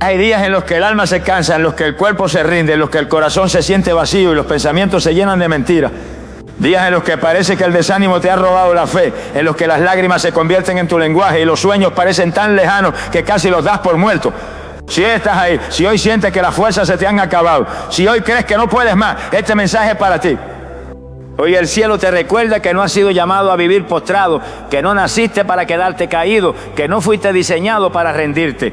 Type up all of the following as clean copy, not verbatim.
Hay días en los que el alma se cansa, en los que el cuerpo se rinde, en los que el corazón se siente vacío y los pensamientos se llenan de mentiras. Días en los que parece que el desánimo te ha robado la fe, en los que las lágrimas se convierten en tu lenguaje y los sueños parecen tan lejanos que casi los das por muertos. Si hoy estás ahí, si hoy sientes que las fuerzas se te han acabado, si hoy crees que no puedes más, este mensaje es para ti. Hoy el cielo te recuerda que no has sido llamado a vivir postrado, que no naciste para quedarte caído, que no fuiste diseñado para rendirte.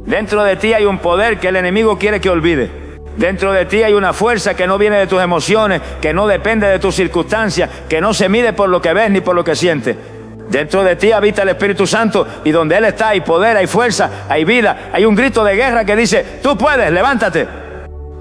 Dentro de ti hay un poder que el enemigo quiere que olvides. Dentro de ti hay una fuerza que no viene de tus emociones, que no depende de tus circunstancias, que no se mide por lo que ves ni por lo que sientes. Dentro de ti habita el Espíritu Santo y donde Él está hay poder, hay fuerza, hay vida. Hay un grito de guerra que dice, tú puedes, levántate.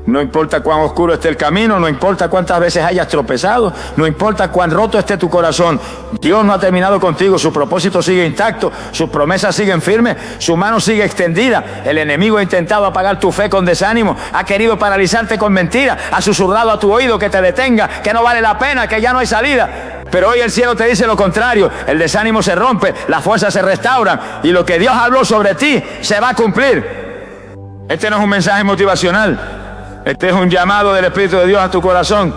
No importa cuán oscuro esté el camino, no importa cuántas veces hayas tropezado, no importa cuán roto esté tu corazón. Dios no ha terminado contigo, su propósito sigue intacto, sus promesas siguen firmes, su mano sigue extendida. El enemigo ha intentado apagar tu fe con desánimo, ha querido paralizarte con mentiras, ha susurrado a tu oído que te detenga, que no vale la pena, que ya no hay salida. Pero hoy el cielo te dice lo contrario, el desánimo se rompe, las fuerzas se restauran y lo que Dios habló sobre ti se va a cumplir. Este no es un mensaje motivacional. Este es un llamado del Espíritu de Dios a tu corazón.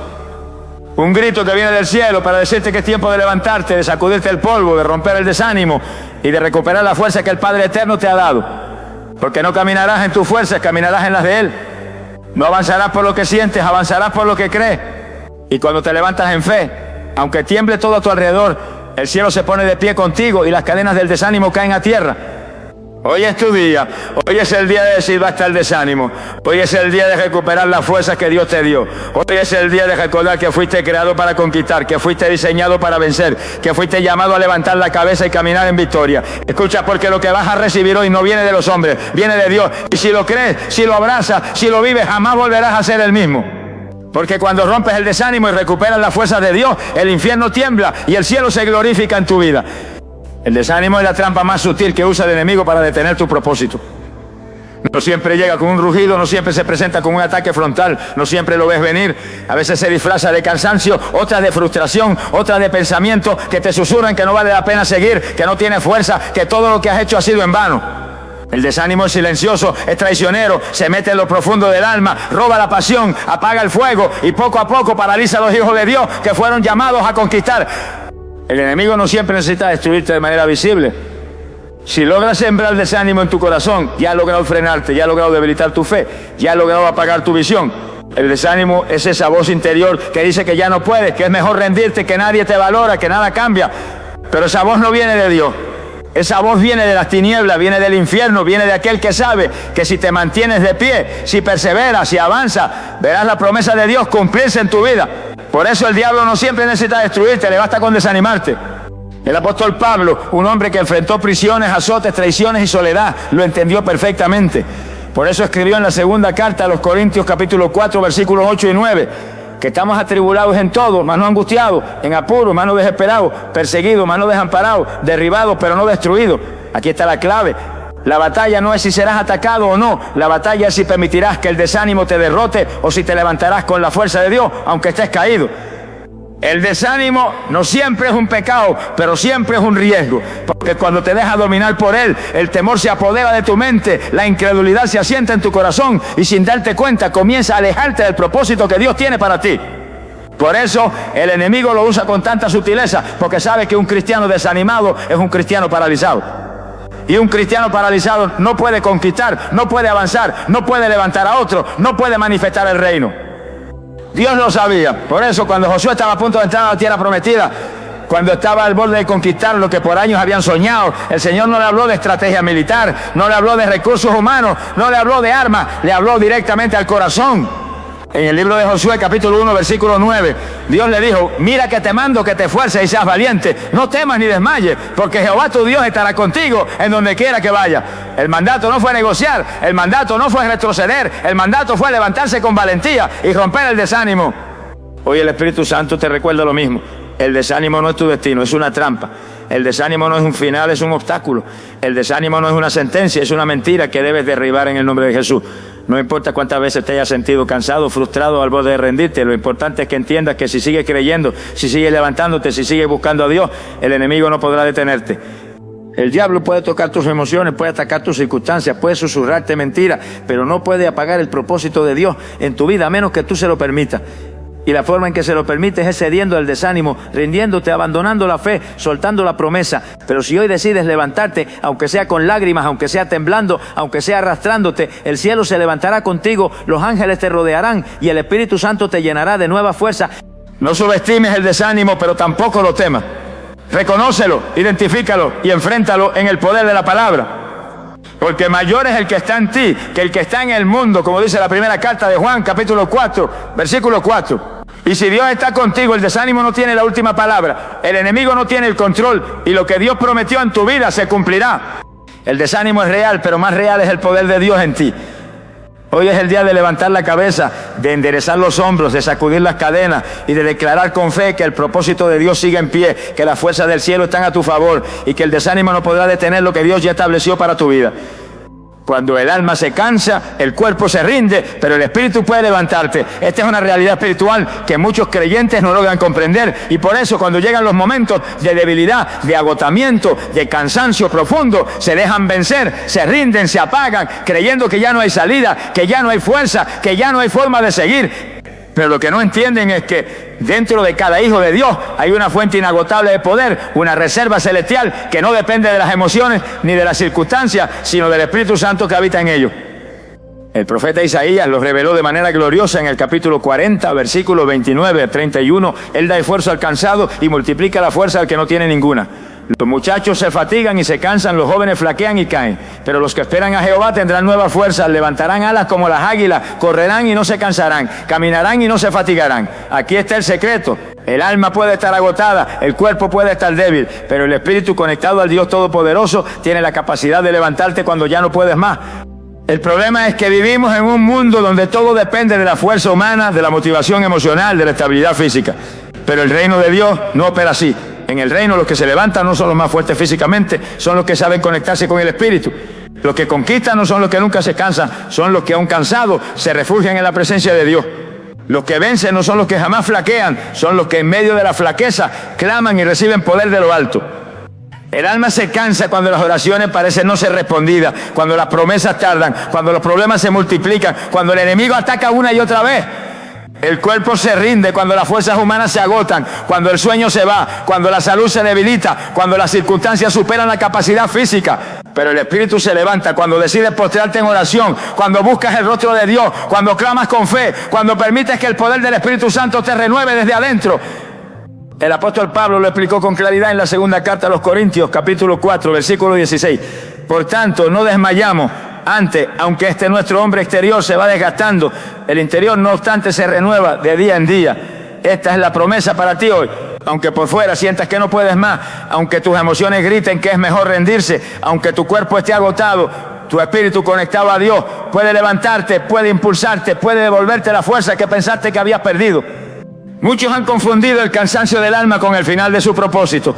Un grito que viene del cielo para decirte que es tiempo de levantarte, de sacudirte el polvo, de romper el desánimo y de recuperar la fuerza que el Padre Eterno te ha dado. Porque no caminarás en tus fuerzas, caminarás en las de Él. No avanzarás por lo que sientes, avanzarás por lo que crees. Y cuando te levantas en fe, aunque tiemble todo a tu alrededor, el cielo se pone de pie contigo y las cadenas del desánimo caen a tierra. Hoy es tu día, hoy es el día de decir basta el desánimo, hoy es el día de recuperar las fuerzas que Dios te dio, hoy es el día de recordar que fuiste creado para conquistar, que fuiste diseñado para vencer, que fuiste llamado a levantar la cabeza y caminar en victoria. Escucha, porque lo que vas a recibir hoy no viene de los hombres, viene de Dios, y si lo crees, si lo abrazas, si lo vives, jamás volverás a ser el mismo. Porque cuando rompes el desánimo y recuperas las fuerzas de Dios, el infierno tiembla y el cielo se glorifica en tu vida. El desánimo es la trampa más sutil que usa el enemigo para detener tu propósito. No siempre llega con un rugido, no siempre se presenta con un ataque frontal, no siempre lo ves venir. A veces se disfraza de cansancio, otras de frustración, otras de pensamiento que te susurran que no vale la pena seguir, que no tienes fuerza, que todo lo que has hecho ha sido en vano. El desánimo es silencioso, es traicionero, se mete en lo profundo del alma, roba la pasión, apaga el fuego y poco a poco paraliza a los hijos de Dios que fueron llamados a conquistar. El enemigo no siempre necesita destruirte de manera visible. Si logras sembrar desánimo en tu corazón, ya ha logrado frenarte, ya ha logrado debilitar tu fe, ya ha logrado apagar tu visión. El desánimo es esa voz interior que dice que ya no puedes, que es mejor rendirte, que nadie te valora, que nada cambia. Pero esa voz no viene de Dios. Esa voz viene de las tinieblas, viene del infierno, viene de aquel que sabe que si te mantienes de pie, si perseveras, si avanzas, verás la promesa de Dios cumplirse en tu vida. Por eso el diablo no siempre necesita destruirte, le basta con desanimarte. El apóstol Pablo, un hombre que enfrentó prisiones, azotes, traiciones y soledad, lo entendió perfectamente. Por eso escribió en la segunda carta a los Corintios capítulo 4, versículos 8 y 9, que estamos atribulados en todo, mas no angustiados, en apuro, mas no desesperados, perseguidos, mas no desamparados, derribados, pero no destruidos. Aquí está la clave. La batalla no es si serás atacado o no, la batalla es si permitirás que el desánimo te derrote o si te levantarás con la fuerza de Dios, aunque estés caído. El desánimo no siempre es un pecado, pero siempre es un riesgo, porque cuando te dejas dominar por él, el temor se apodera de tu mente, la incredulidad se asienta en tu corazón y sin darte cuenta comienza a alejarte del propósito que Dios tiene para ti. Por eso el enemigo lo usa con tanta sutileza, porque sabe que un cristiano desanimado es un cristiano paralizado. Y un cristiano paralizado no puede conquistar, no puede avanzar, no puede levantar a otro, no puede manifestar el reino. Dios lo sabía. Por eso cuando Josué estaba a punto de entrar a la tierra prometida, cuando estaba al borde de conquistar lo que por años habían soñado, el Señor no le habló de estrategia militar, no le habló de recursos humanos, no le habló de armas, le habló directamente al corazón. En el libro de Josué, capítulo 1, versículo 9, Dios le dijo, mira que te mando que te esfuerces y seas valiente, no temas ni desmayes, porque Jehová tu Dios estará contigo en donde quiera que vaya. El mandato no fue negociar, el mandato no fue retroceder, el mandato fue levantarse con valentía y romper el desánimo. Hoy el Espíritu Santo te recuerda lo mismo. El desánimo no es tu destino, es una trampa. El desánimo no es un final, es un obstáculo. El desánimo no es una sentencia, es una mentira que debes derribar en el nombre de Jesús. No importa cuántas veces te hayas sentido cansado, frustrado, al borde de rendirte, lo importante es que entiendas que si sigues creyendo, si sigues levantándote, si sigues buscando a Dios, el enemigo no podrá detenerte. El diablo puede tocar tus emociones, puede atacar tus circunstancias, puede susurrarte mentiras, pero no puede apagar el propósito de Dios en tu vida, a menos que tú se lo permitas. Y la forma en que se lo permites es cediendo al desánimo, rindiéndote, abandonando la fe, soltando la promesa. Pero si hoy decides levantarte, aunque sea con lágrimas, aunque sea temblando, aunque sea arrastrándote, el cielo se levantará contigo, los ángeles te rodearán y el Espíritu Santo te llenará de nueva fuerza. No subestimes el desánimo, pero tampoco lo temas. Reconócelo, identifícalo y enfréntalo en el poder de la palabra. Porque mayor es el que está en ti que el que está en el mundo, como dice la primera carta de Juan, capítulo 4, versículo 4. Y si Dios está contigo, el desánimo no tiene la última palabra, el enemigo no tiene el control, y lo que Dios prometió en tu vida se cumplirá. El desánimo es real, pero más real es el poder de Dios en ti. Hoy es el día de levantar la cabeza, de enderezar los hombros, de sacudir las cadenas y de declarar con fe que el propósito de Dios sigue en pie, que las fuerzas del cielo están a tu favor y que el desánimo no podrá detener lo que Dios ya estableció para tu vida. Cuando el alma se cansa, el cuerpo se rinde, pero el espíritu puede levantarte. Esta es una realidad espiritual que muchos creyentes no logran comprender, y por eso cuando llegan los momentos de debilidad, de agotamiento, de cansancio profundo, se dejan vencer, se rinden, se apagan, creyendo que ya no hay salida, que ya no hay fuerza, que ya no hay forma de seguir. Pero lo que no entienden es que dentro de cada hijo de Dios hay una fuente inagotable de poder, una reserva celestial que no depende de las emociones ni de las circunstancias, sino del Espíritu Santo que habita en ellos. El profeta Isaías lo reveló de manera gloriosa en el capítulo 40, versículos 29 a 31. Él da esfuerzo al cansado y multiplica la fuerza al que no tiene ninguna. Los muchachos se fatigan y se cansan, los jóvenes flaquean y caen. Pero los que esperan a Jehová tendrán nuevas fuerzas, levantarán alas como las águilas, correrán y no se cansarán, caminarán y no se fatigarán. Aquí está el secreto. El alma puede estar agotada, el cuerpo puede estar débil, pero el espíritu conectado al Dios Todopoderoso tiene la capacidad de levantarte cuando ya no puedes más. El problema es que vivimos en un mundo donde todo depende de la fuerza humana, de la motivación emocional, de la estabilidad física. Pero el reino de Dios no opera así. En el reino los que se levantan no son los más fuertes físicamente, son los que saben conectarse con el Espíritu. Los que conquistan no son los que nunca se cansan, son los que aun cansados se refugian en la presencia de Dios. Los que vencen no son los que jamás flaquean, son los que en medio de la flaqueza claman y reciben poder de lo alto. El alma se cansa cuando las oraciones parecen no ser respondidas, cuando las promesas tardan, cuando los problemas se multiplican, cuando el enemigo ataca una y otra vez. El cuerpo se rinde cuando las fuerzas humanas se agotan, cuando el sueño se va, cuando la salud se debilita, cuando las circunstancias superan la capacidad física. Pero el espíritu se levanta cuando decides postrarte en oración, cuando buscas el rostro de Dios, cuando clamas con fe, cuando permites que el poder del Espíritu Santo te renueve desde adentro. El apóstol Pablo lo explicó con claridad en la segunda carta a los Corintios, capítulo 4, versículo 16. Por tanto, no desmayamos. Antes, aunque este nuestro hombre exterior se va desgastando, el interior no obstante se renueva de día en día. Esta es la promesa para ti hoy. Aunque por fuera sientas que no puedes más, aunque tus emociones griten que es mejor rendirse, aunque tu cuerpo esté agotado, tu espíritu conectado a Dios puede levantarte, puede impulsarte, puede devolverte la fuerza que pensaste que habías perdido. Muchos han confundido el cansancio del alma con el final de su propósito.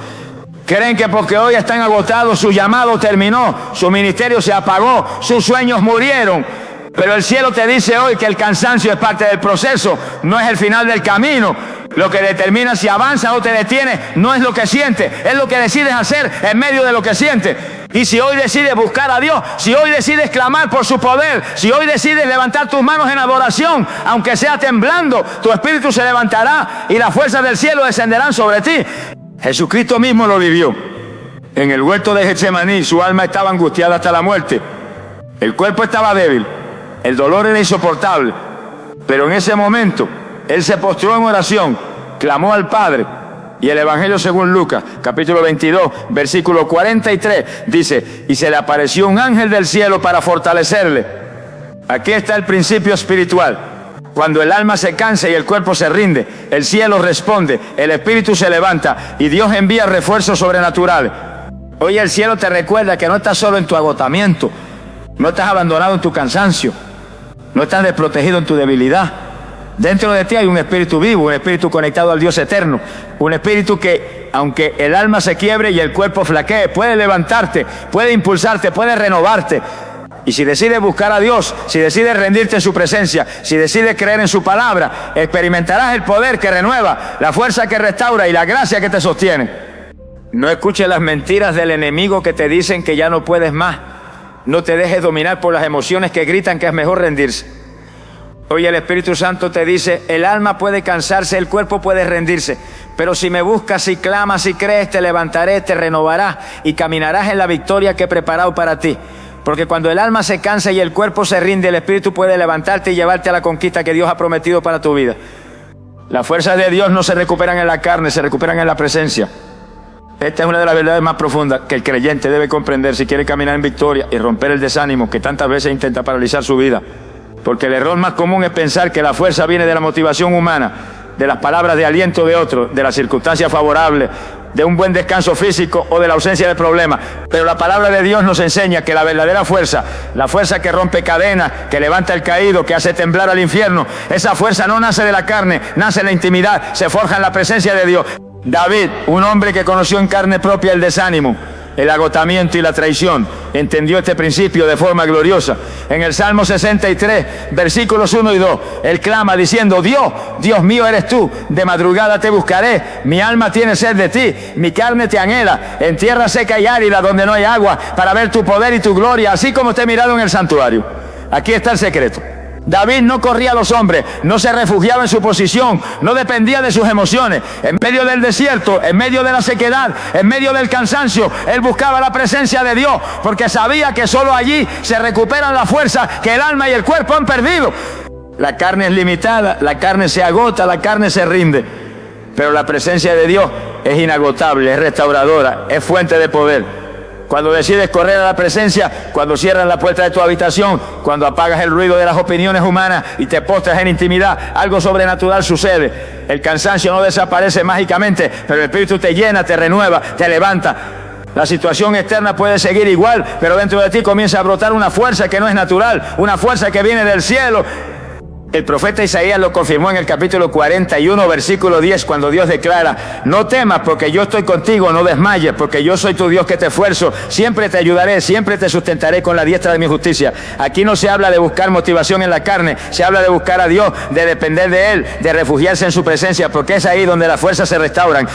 Creen que porque hoy están agotados, su llamado terminó, su ministerio se apagó, sus sueños murieron. Pero el cielo te dice hoy que el cansancio es parte del proceso, no es el final del camino. Lo que determina si avanzas o te detienes no es lo que sientes, es lo que decides hacer en medio de lo que sientes. Y si hoy decides buscar a Dios, si hoy decides clamar por su poder, si hoy decides levantar tus manos en adoración, aunque sea temblando, tu espíritu se levantará y las fuerzas del cielo descenderán sobre ti. Jesucristo mismo lo vivió. En el huerto de Getsemaní su alma estaba angustiada hasta la muerte. El cuerpo estaba débil, el dolor era insoportable. Pero en ese momento, Él se postró en oración, clamó al Padre. Y el Evangelio según Lucas, capítulo 22, versículo 43, dice, y se le apareció un ángel del cielo para fortalecerle. Aquí está el principio espiritual. Cuando el alma se cansa y el cuerpo se rinde, el cielo responde, el espíritu se levanta y Dios envía refuerzos sobrenaturales. Hoy el cielo te recuerda que no estás solo en tu agotamiento, no estás abandonado en tu cansancio, no estás desprotegido en tu debilidad. Dentro de ti hay un espíritu vivo, un espíritu conectado al Dios eterno, un espíritu que, aunque el alma se quiebre y el cuerpo flaquee, puede levantarte, puede impulsarte, puede renovarte. Y si decides buscar a Dios, si decides rendirte en su presencia, si decides creer en su palabra, experimentarás el poder que renueva, la fuerza que restaura y la gracia que te sostiene. No escuches las mentiras del enemigo que te dicen que ya no puedes más. No te dejes dominar por las emociones que gritan que es mejor rendirse. Hoy el Espíritu Santo te dice, el alma puede cansarse, el cuerpo puede rendirse, pero si me buscas, si clamas, si crees, te levantaré, te renovarás y caminarás en la victoria que he preparado para ti. Porque cuando el alma se cansa y el cuerpo se rinde, el Espíritu puede levantarte y llevarte a la conquista que Dios ha prometido para tu vida. Las fuerzas de Dios no se recuperan en la carne, se recuperan en la presencia. Esta es una de las verdades más profundas que el creyente debe comprender si quiere caminar en victoria y romper el desánimo que tantas veces intenta paralizar su vida. Porque el error más común es pensar que la fuerza viene de la motivación humana, de las palabras de aliento de otros, de las circunstancias favorables, de un buen descanso físico o de la ausencia de problemas. Pero la palabra de Dios nos enseña que la verdadera fuerza, la fuerza que rompe cadenas, que levanta el caído, que hace temblar al infierno, esa fuerza no nace de la carne, nace en la intimidad, se forja en la presencia de Dios. David, un hombre que conoció en carne propia el desánimo, el agotamiento y la traición, entendió este principio de forma gloriosa. En el Salmo 63, versículos 1 y 2, él clama diciendo, Dios mío eres tú, de madrugada te buscaré, mi alma tiene sed de ti, mi carne te anhela, en tierra seca y árida donde no hay agua, para ver tu poder y tu gloria, así como te he mirado en el santuario. Aquí está el secreto. David no corría a los hombres, no se refugiaba en su posición, no dependía de sus emociones. En medio del desierto, en medio de la sequedad, en medio del cansancio, él buscaba la presencia de Dios, porque sabía que solo allí se recuperan las fuerzas que el alma y el cuerpo han perdido. La carne es limitada, la carne se agota, la carne se rinde, pero la presencia de Dios es inagotable, es restauradora, es fuente de poder. Cuando decides correr a la presencia, cuando cierras la puerta de tu habitación, cuando apagas el ruido de las opiniones humanas y te postras en intimidad, algo sobrenatural sucede. El cansancio no desaparece mágicamente, pero el Espíritu te llena, te renueva, te levanta. La situación externa puede seguir igual, pero dentro de ti comienza a brotar una fuerza que no es natural, una fuerza que viene del cielo. El profeta Isaías lo confirmó en el capítulo 41, versículo 10, cuando Dios declara, no temas porque yo estoy contigo, no desmayes, porque yo soy tu Dios que te esfuerzo, siempre te ayudaré, siempre te sustentaré con la diestra de mi justicia. Aquí no se habla de buscar motivación en la carne, se habla de buscar a Dios, de depender de Él, de refugiarse en su presencia, porque es ahí donde las fuerzas se restauran.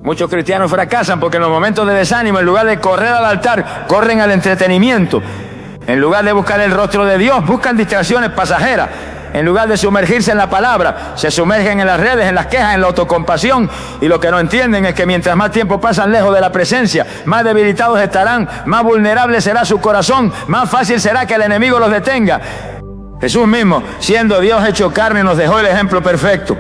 Muchos cristianos fracasan porque en los momentos de desánimo, en lugar de correr al altar, corren al entretenimiento. En lugar de buscar el rostro de Dios, buscan distracciones pasajeras. En lugar de sumergirse en la palabra, se sumergen en las redes, en las quejas, en la autocompasión. Y lo que no entienden es que mientras más tiempo pasan lejos de la presencia, más debilitados estarán, más vulnerable será su corazón, más fácil será que el enemigo los detenga. Jesús mismo, siendo Dios hecho carne, nos dejó el ejemplo perfecto.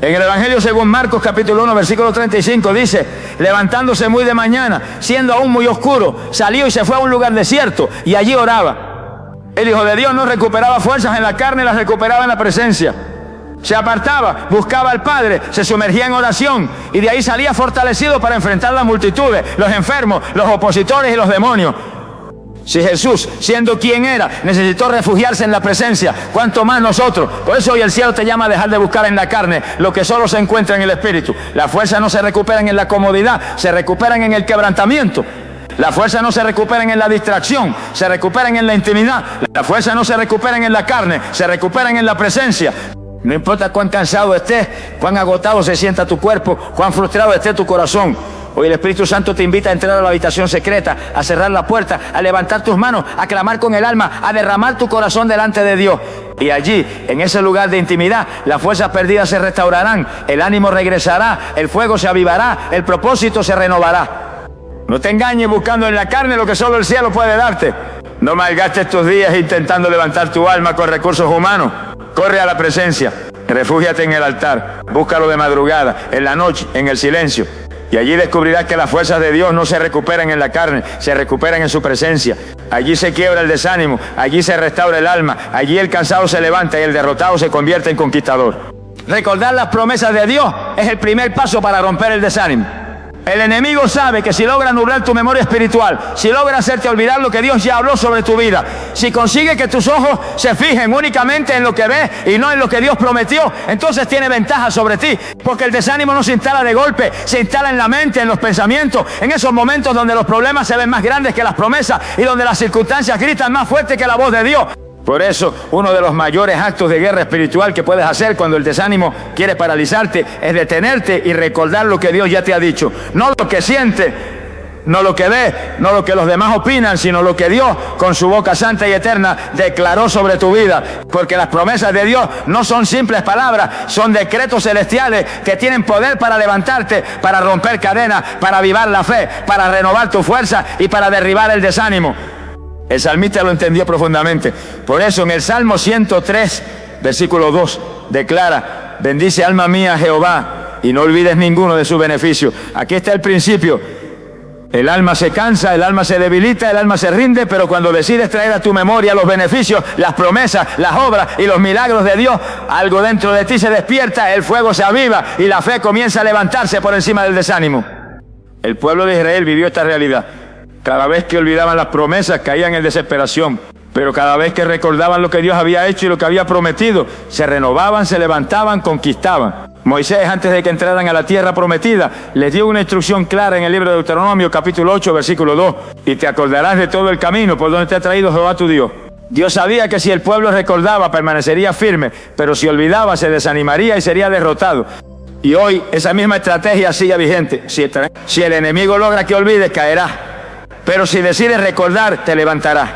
En el Evangelio según Marcos capítulo 1, versículo 35 dice, levantándose muy de mañana, siendo aún muy oscuro, salió y se fue a un lugar desierto y allí oraba. El Hijo de Dios no recuperaba fuerzas en la carne, las recuperaba en la presencia. Se apartaba, buscaba al Padre, se sumergía en oración y de ahí salía fortalecido para enfrentar las multitudes, los enfermos, los opositores y los demonios. Si Jesús, siendo quien era, necesitó refugiarse en la presencia, ¿cuánto más nosotros? Por eso hoy el cielo te llama a dejar de buscar en la carne lo que solo se encuentra en el Espíritu. Las fuerzas no se recuperan en la comodidad, se recuperan en el quebrantamiento. Las fuerzas no se recuperan en la distracción, se recuperan en la intimidad. Las fuerzas no se recuperan en la carne, se recuperan en la presencia. No importa cuán cansado estés, cuán agotado se sienta tu cuerpo, cuán frustrado esté tu corazón. Hoy el Espíritu Santo te invita a entrar a la habitación secreta, a cerrar la puerta, a levantar tus manos, a clamar con el alma, a derramar tu corazón delante de Dios. Y allí, en ese lugar de intimidad, las fuerzas perdidas se restaurarán, el ánimo regresará, el fuego se avivará, el propósito se renovará. No te engañes buscando en la carne lo que solo el cielo puede darte. No malgastes tus días intentando levantar tu alma con recursos humanos. Corre a la presencia, refúgiate en el altar, búscalo de madrugada, en la noche, en el silencio. Y allí descubrirás que las fuerzas de Dios no se recuperan en la carne, se recuperan en su presencia. Allí se quiebra el desánimo, allí se restaura el alma, allí el cansado se levanta y el derrotado se convierte en conquistador. Recordar las promesas de Dios es el primer paso para romper el desánimo. El enemigo sabe que si logra nublar tu memoria espiritual, si logra hacerte olvidar lo que Dios ya habló sobre tu vida, si consigue que tus ojos se fijen únicamente en lo que ves y no en lo que Dios prometió, entonces tiene ventaja sobre ti, porque el desánimo no se instala de golpe, se instala en la mente, en los pensamientos, en esos momentos donde los problemas se ven más grandes que las promesas y donde las circunstancias gritan más fuerte que la voz de Dios. Por eso, uno de los mayores actos de guerra espiritual que puedes hacer cuando el desánimo quiere paralizarte es detenerte y recordar lo que Dios ya te ha dicho. No lo que sientes, no lo que ves, no lo que los demás opinan, sino lo que Dios, con su boca santa y eterna, declaró sobre tu vida. Porque las promesas de Dios no son simples palabras, son decretos celestiales que tienen poder para levantarte, para romper cadenas, para avivar la fe, para renovar tu fuerza y para derribar el desánimo. El salmista lo entendió profundamente. Por eso en el Salmo 103, versículo 2, declara: bendice alma mía a Jehová y no olvides ninguno de sus beneficios. Aquí está el principio. El alma se cansa, el alma se debilita, el alma se rinde, pero cuando decides traer a tu memoria los beneficios, las promesas, las obras y los milagros de Dios, algo dentro de ti se despierta, el fuego se aviva y la fe comienza a levantarse por encima del desánimo. El pueblo de Israel vivió esta realidad. Cada vez que olvidaban las promesas caían en desesperación, pero cada vez que recordaban lo que Dios había hecho y lo que había prometido, se renovaban, se levantaban, conquistaban. Moisés, antes de que entraran a la tierra prometida, les dio una instrucción clara en el libro de Deuteronomio, capítulo 8, versículo 2. Y te acordarás de todo el camino por donde te ha traído Jehová tu Dios. Dios sabía que si el pueblo recordaba, permanecería firme, pero si olvidaba, se desanimaría y sería derrotado. Y hoy esa misma estrategia sigue vigente. Si el enemigo logra que olvides, caerás. Pero si decides recordar, te levantarás.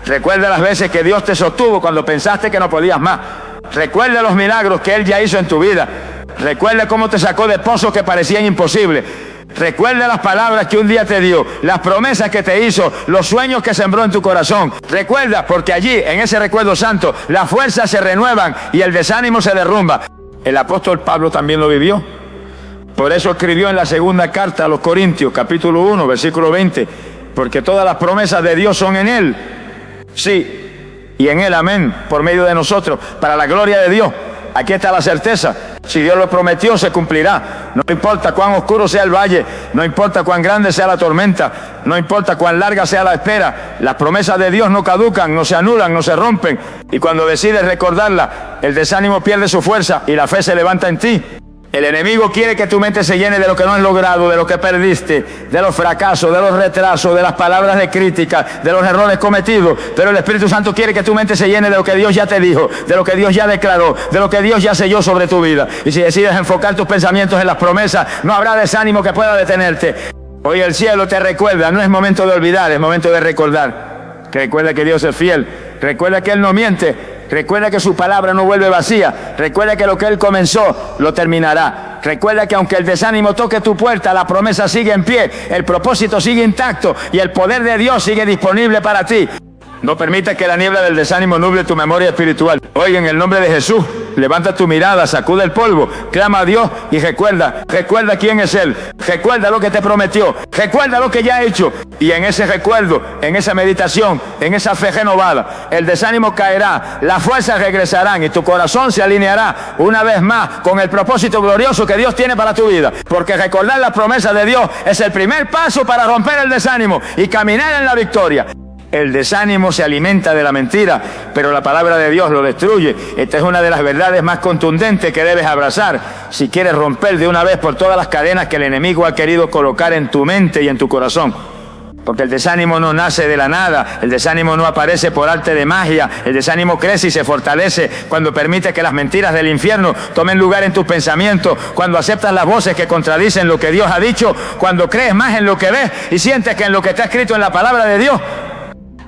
Recuerda las veces que Dios te sostuvo cuando pensaste que no podías más. Recuerda los milagros que Él ya hizo en tu vida. Recuerda cómo te sacó de pozos que parecían imposibles. Recuerda las palabras que un día te dio, las promesas que te hizo, los sueños que sembró en tu corazón. Recuerda, porque allí, en ese recuerdo santo, las fuerzas se renuevan y el desánimo se derrumba. El apóstol Pablo también lo vivió. Por eso escribió en la segunda carta a los Corintios, capítulo 1, versículo 20, porque todas las promesas de Dios son en Él. Sí, y en Él, amén, por medio de nosotros, para la gloria de Dios. Aquí está la certeza. Si Dios lo prometió, se cumplirá. No importa cuán oscuro sea el valle, no importa cuán grande sea la tormenta, no importa cuán larga sea la espera, las promesas de Dios no caducan, no se anulan, no se rompen. Y cuando decides recordarla, el desánimo pierde su fuerza y la fe se levanta en ti. El enemigo quiere que tu mente se llene de lo que no has logrado, de lo que perdiste, de los fracasos, de los retrasos, de las palabras de crítica, de los errores cometidos. Pero el Espíritu Santo quiere que tu mente se llene de lo que Dios ya te dijo, de lo que Dios ya declaró, de lo que Dios ya selló sobre tu vida. Y si decides enfocar tus pensamientos en las promesas, no habrá desánimo que pueda detenerte. Hoy el cielo te recuerda, no es momento de olvidar, es momento de recordar. Recuerda que Dios es fiel, recuerda que Él no miente. Recuerda que su palabra no vuelve vacía. Recuerda que lo que Él comenzó, lo terminará. Recuerda que aunque el desánimo toque tu puerta, la promesa sigue en pie, el propósito sigue intacto y el poder de Dios sigue disponible para ti. No permitas que la niebla del desánimo nuble tu memoria espiritual. Hoy, en el nombre de Jesús, levanta tu mirada, sacude el polvo, clama a Dios y recuerda quién es Él. Recuerda lo que te prometió, recuerda lo que ya ha hecho. Y en ese recuerdo, en esa meditación, en esa fe renovada, el desánimo caerá, las fuerzas regresarán y tu corazón se alineará una vez más con el propósito glorioso que Dios tiene para tu vida. Porque recordar las promesas de Dios es el primer paso para romper el desánimo y caminar en la victoria. El desánimo se alimenta de la mentira, pero la palabra de Dios lo destruye. Esta es una de las verdades más contundentes que debes abrazar si quieres romper de una vez por todas las cadenas que el enemigo ha querido colocar en tu mente y en tu corazón. Porque el desánimo no nace de la nada, el desánimo no aparece por arte de magia, el desánimo crece y se fortalece cuando permites que las mentiras del infierno tomen lugar en tus pensamientos, cuando aceptas las voces que contradicen lo que Dios ha dicho, cuando crees más en lo que ves y sientes que en lo que está escrito en la palabra de Dios.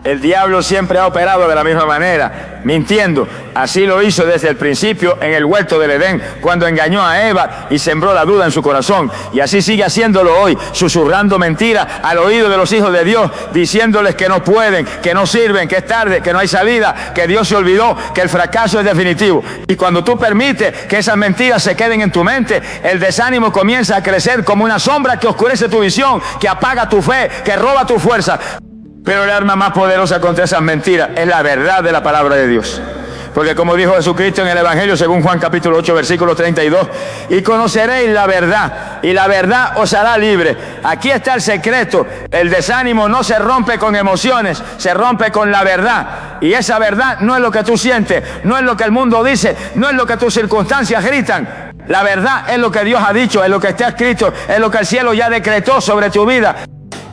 El diablo siempre ha operado de la misma manera, mintiendo. Así lo hizo desde el principio en el huerto del Edén, cuando engañó a Eva y sembró la duda en su corazón. Y así sigue haciéndolo hoy, susurrando mentiras al oído de los hijos de Dios, diciéndoles que no pueden, que no sirven, que es tarde, que no hay salida, que Dios se olvidó, que el fracaso es definitivo. Y cuando tú permites que esas mentiras se queden en tu mente, el desánimo comienza a crecer como una sombra que oscurece tu visión, que apaga tu fe, que roba tu fuerza. Pero el arma más poderosa contra esas mentiras es la verdad de la palabra de Dios. Porque como dijo Jesucristo en el Evangelio, según Juan capítulo 8, versículo 32, y conoceréis la verdad, y la verdad os hará libre. Aquí está el secreto. El desánimo no se rompe con emociones, se rompe con la verdad. Y esa verdad no es lo que tú sientes, no es lo que el mundo dice, no es lo que tus circunstancias gritan. La verdad es lo que Dios ha dicho, es lo que está escrito, es lo que el cielo ya decretó sobre tu vida.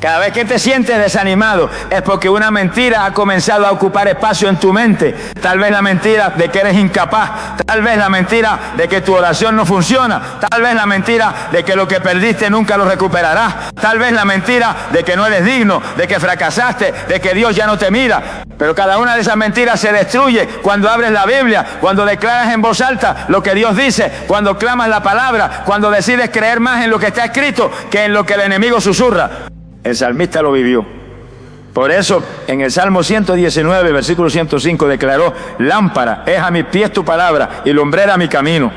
Cada vez que te sientes desanimado es porque una mentira ha comenzado a ocupar espacio en tu mente. Tal vez la mentira de que eres incapaz, tal vez la mentira de que tu oración no funciona, tal vez la mentira de que lo que perdiste nunca lo recuperarás, tal vez la mentira de que no eres digno, de que fracasaste, de que Dios ya no te mira. Pero cada una de esas mentiras se destruye cuando abres la Biblia, cuando declaras en voz alta lo que Dios dice, cuando clamas la palabra, cuando decides creer más en lo que está escrito que en lo que el enemigo susurra. El salmista lo vivió. Por eso, en el Salmo 119, versículo 105, declaró: lámpara es a mis pies tu palabra y lumbrera mi camino.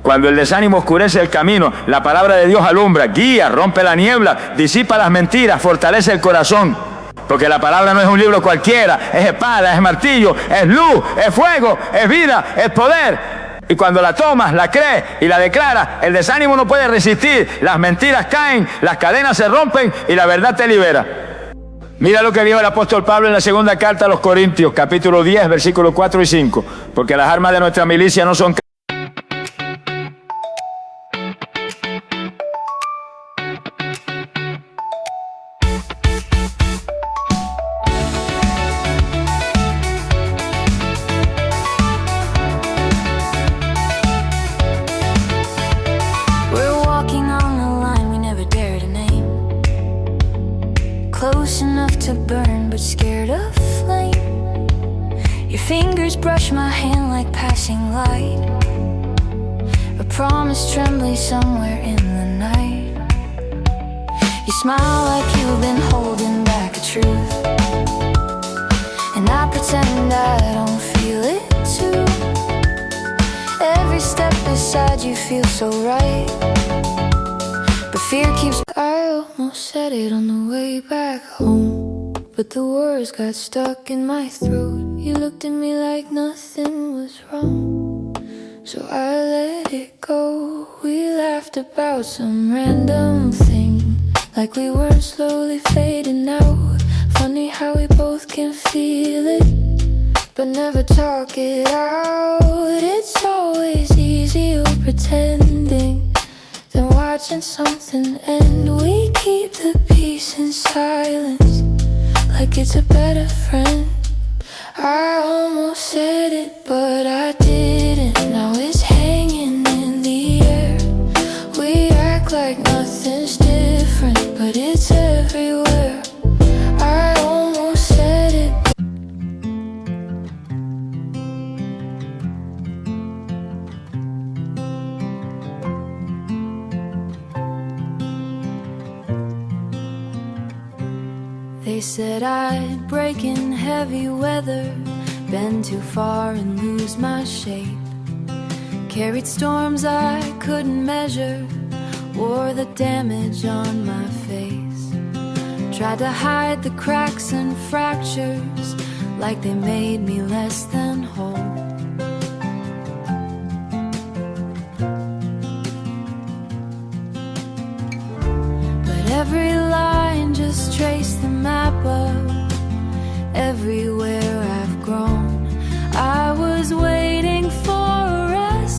Cuando el desánimo oscurece el camino, la palabra de Dios alumbra, guía, rompe la niebla, disipa las mentiras, fortalece el corazón. Porque la palabra no es un libro cualquiera, es espada, es martillo, es luz, es fuego, es vida, es poder. Y cuando la tomas, la crees y la declaras, el desánimo no puede resistir, las mentiras caen, las cadenas se rompen y la verdad te libera. Mira lo que dijo el apóstol Pablo en la segunda carta a los Corintios, capítulo 10, versículos 4 y 5. Porque las armas de nuestra milicia no son... Close enough to burn, but scared of flame. Your fingers brush my hand like passing light. A promise trembling somewhere in the night. You smile like you've been holding back a truth, and I pretend I don't feel it too. Every step beside you feels so right, but fear keeps... I almost said it on the way back home, but the words got stuck in my throat. You looked at me like nothing was wrong, so I let it go. We laughed about some random thing, like we were slowly fading out. Funny how we both can feel it, but never talk it out. It's always easier pretending than watching something end. We keep the peace in silence, like it's a better friend. I almost said it, but I didn't. Now it's hanging in the air. We act like nothing's different, but it's everywhere. I almost said it. They said I'd break in heavy weather, bend too far and lose my shape. Carried storms I couldn't measure, wore the damage on my face. Tried to hide the cracks and fractures, like they made me less than whole. But every line just traced the map of everywhere I've grown. I was waiting for a rest.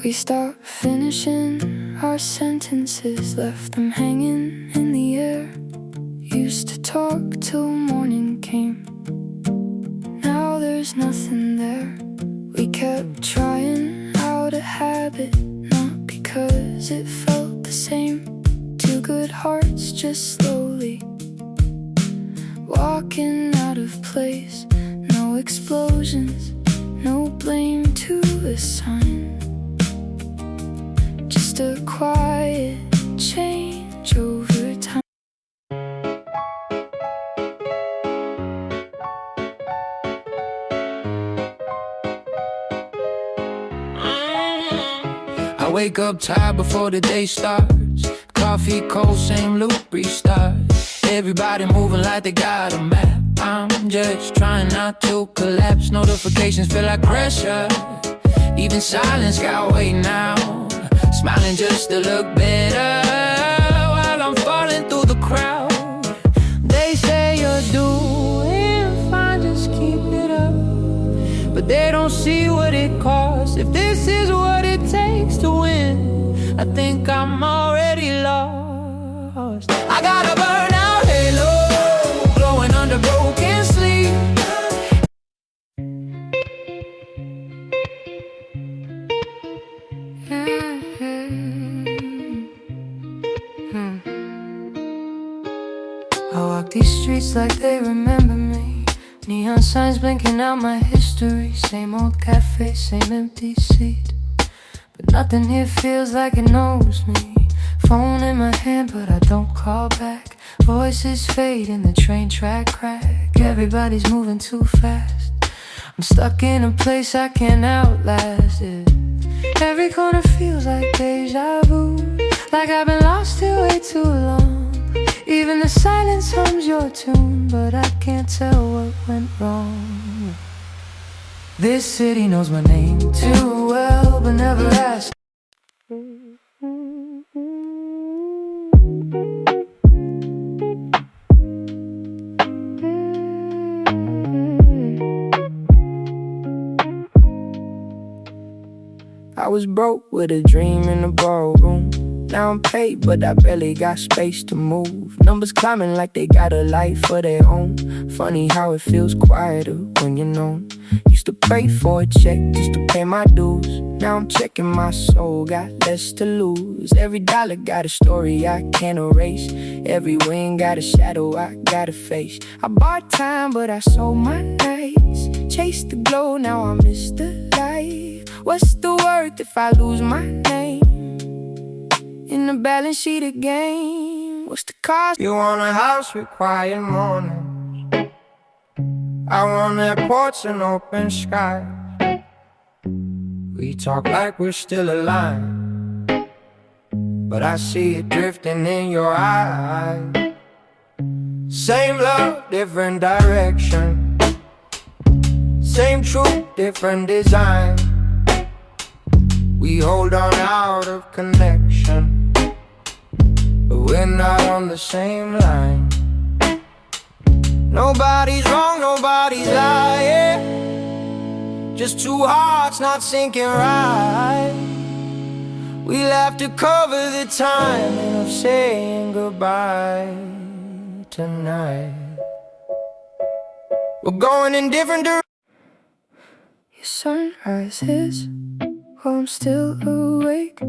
We stopped finishing our sentences, left them hanging in the air. Used to talk till morning came, now there's nothing there. We kept trying out a habit, not because it felt the same. Two good hearts just slowly walking out of place. No explosions, no blame to assign, just a quiet change over time. I wake up tired before the day starts. Coffee cold, same loop, restart. Everybody moving like they got a map. I'm just trying not to collapse. Notifications feel like pressure, even silence got weight now. Smiling just to look better while I'm falling through the crowd. but they don't see what it costs. If this is what it takes to win, I think I'm already lost. I got a burnout halo, glowing under broken sleep. I walk these streets like they remember me. Neon signs blinking out my history. Same old cafe, same empty seat, but nothing here feels like it knows me. Phone in my hand but I don't call back. Voices fade in the train track crack. Everybody's moving too fast. I'm stuck in a place I can't outlast it. Every corner feels like deja vu, like I've been lost here way too long. Even the silence hums your tune, but I can't tell what went wrong. This city knows my name too well, but never asked. I was broke with a dream in the ballroom. Now I'm paid, but I barely got space to move. Numbers climbing like they got a life of their own. Funny how it feels quieter when you're known. Used to pray for a check just to pay my dues. Now I'm checking my soul, got less to lose. Every dollar got a story I can't erase. Every win got a shadow I gotta face. I bought time, but I sold my nights. Chased the glow, now I miss the light. What's the worth if I lose my name in the balance sheet again? What's the cost? You want a house with quiet mornings. I want airports and open skies. We talk like we're still alive, but I see it drifting in your eyes. Same love, different direction. Same truth, different design. We hold on out of connection, but we're not on the same line. Nobody's wrong, nobody's lying. Just two hearts not syncing right. We'll have to cover the timing of saying goodbye tonight. We're going in different directions. Your sunrise is while I'm still awake.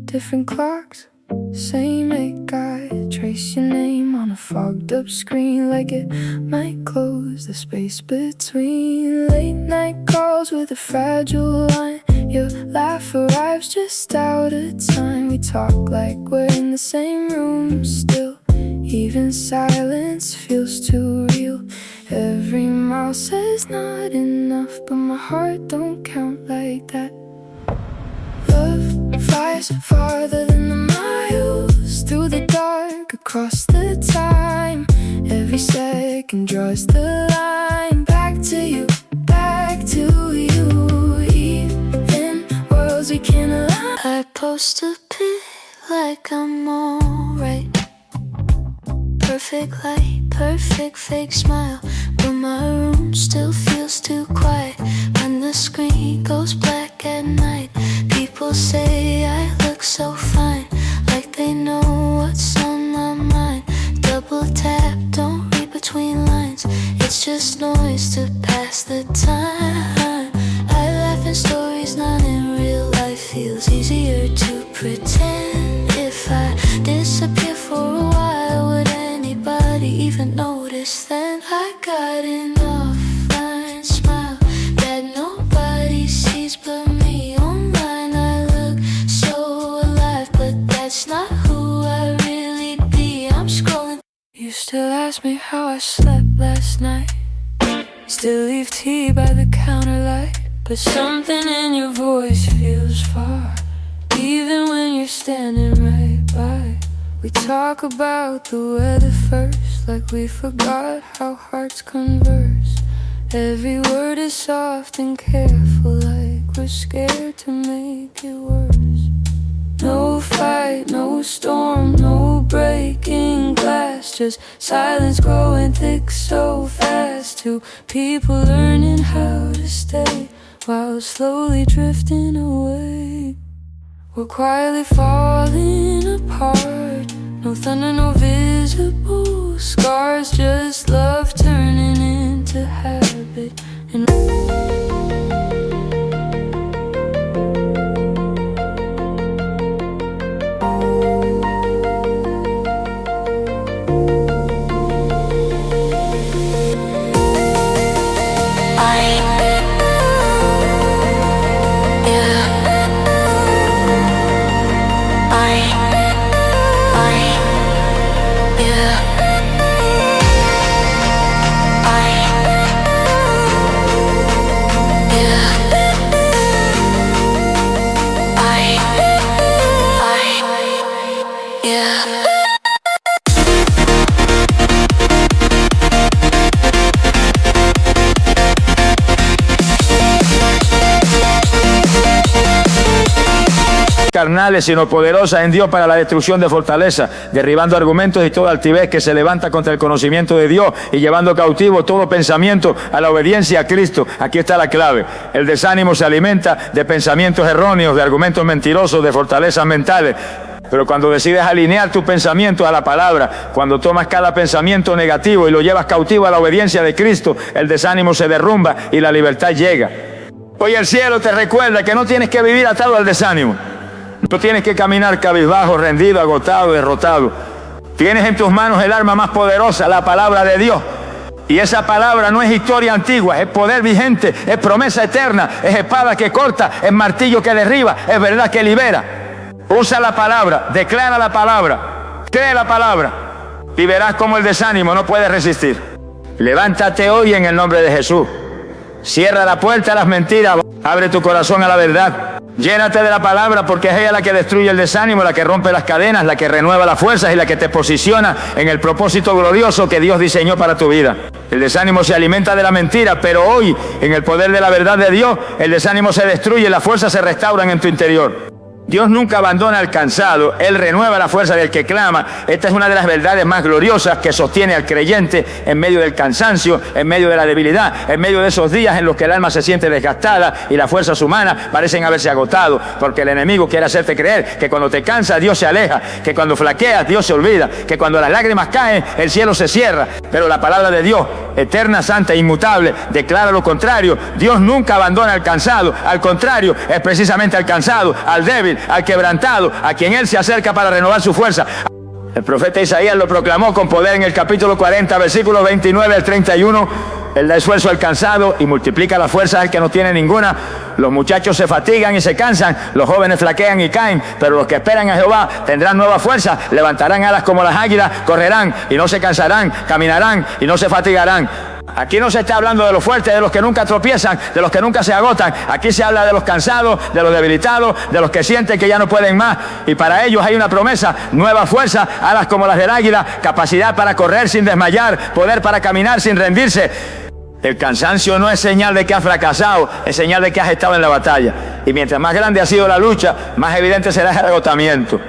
Different clocks, same ache. I trace your name on a fogged up screen, like it might close the space between. Late night calls with a fragile line. Your laugh arrives just out of time. We talk like we're in the same room still. Even silence feels too real. Every mile says not enough, but my heart don't count like that. Love flies farther than the miles, through the dark, across the time. Every second draws the line. Back to you, back to you. Even worlds we can't align. I post a pic like I'm alright. Perfect light, perfect fake smile, but my room still feels too quiet. When the screen goes black at night, people say I look so fine, like they know what's on my mind. Double tap, don't read between lines. It's just noise to pass the time. I laugh in stories, not in real life. Feels easier to pretend. If I disappear for a while, would anybody even notice then? I got an offline smile that nobody sees but me. Online I look so alive, but that's not who I really be. I'm scrolling. You still ask me how I slept last night. Still leave tea by the counter light, but something in your voice feels far, even when you're standing right by. We talk about the weather first, like we forgot how hearts converse. Every word is soft and careful, like we're scared to make it worse. No fight, no storm, no breaking glass, just silence growing thick so fast. Two people learning how to stay while slowly drifting away. We're quietly falling apart. No thunder, no visible scars, just love turning into habit. And carnales, sino poderosas en Dios para la destrucción de fortalezas, derribando argumentos y toda altivez que se levanta contra el conocimiento de Dios y llevando cautivo todo pensamiento a la obediencia a Cristo. Aquí está la clave. El desánimo se alimenta de pensamientos erróneos, de argumentos mentirosos, de fortalezas mentales. Pero cuando decides alinear tus pensamientos a la palabra, cuando tomas cada pensamiento negativo y lo llevas cautivo a la obediencia de Cristo, el desánimo se derrumba y la libertad llega. Hoy el cielo te recuerda que no tienes que vivir atado al desánimo. No tienes que caminar cabizbajo, rendido, agotado, derrotado. Tienes en tus manos el arma más poderosa, la palabra de Dios. Y esa palabra no es historia antigua, es poder vigente, es promesa eterna, es espada que corta, es martillo que derriba, es verdad que libera. Usa la palabra, declara la palabra, cree la palabra y verás cómo el desánimo no puede resistir. Levántate hoy en el nombre de Jesús. Cierra la puerta a las mentiras, abre tu corazón a la verdad. Llénate de la palabra porque es ella la que destruye el desánimo, la que rompe las cadenas, la que renueva las fuerzas y la que te posiciona en el propósito glorioso que Dios diseñó para tu vida. El desánimo se alimenta de la mentira, pero hoy, en el poder de la verdad de Dios, el desánimo se destruye y las fuerzas se restauran en tu interior. Dios nunca abandona al cansado, Él renueva la fuerza del que clama. Esta es una de las verdades más gloriosas que sostiene al creyente en medio del cansancio, en medio de la debilidad, en medio de esos días en los que el alma se siente desgastada y las fuerzas humanas parecen haberse agotado, porque el enemigo quiere hacerte creer que cuando te cansas Dios se aleja, que cuando flaqueas Dios se olvida, que cuando las lágrimas caen el cielo se cierra. Pero la palabra de Dios, eterna, santa e inmutable, declara lo contrario. Dios nunca abandona al cansado, al contrario, es precisamente al cansado, al débil, al quebrantado, a quien Él se acerca para renovar su fuerza. El profeta Isaías lo proclamó con poder en el capítulo 40, versículos 29 al 31. Él da esfuerzo al cansado y multiplica las fuerzas al que no tiene ninguna. Los muchachos se fatigan y se cansan, los jóvenes flaquean y caen, pero los que esperan a Jehová tendrán nueva fuerza, levantarán alas como las águilas, correrán y no se cansarán, caminarán y no se fatigarán. Aquí no se está hablando de los fuertes, de los que nunca tropiezan, de los que nunca se agotan. Aquí se habla de los cansados, de los debilitados, de los que sienten que ya no pueden más. Y para ellos hay una promesa, nueva fuerza, alas como las del águila, capacidad para correr sin desmayar, poder para caminar sin rendirse. El cansancio no es señal de que has fracasado, es señal de que has estado en la batalla. Y mientras más grande ha sido la lucha, más evidente será el agotamiento.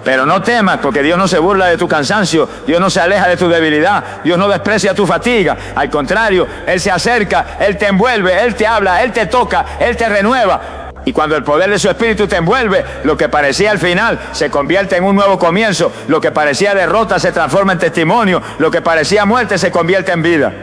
Pero no temas, porque Dios no se burla de tu cansancio, Dios no se aleja de tu debilidad, Dios no desprecia tu fatiga. Al contrario, Él se acerca, Él te envuelve, Él te habla, Él te toca, Él te renueva. Y cuando el poder de su espíritu te envuelve, lo que parecía el final se convierte en un nuevo comienzo. Lo que parecía derrota se transforma en testimonio, lo que parecía muerte se convierte en vida.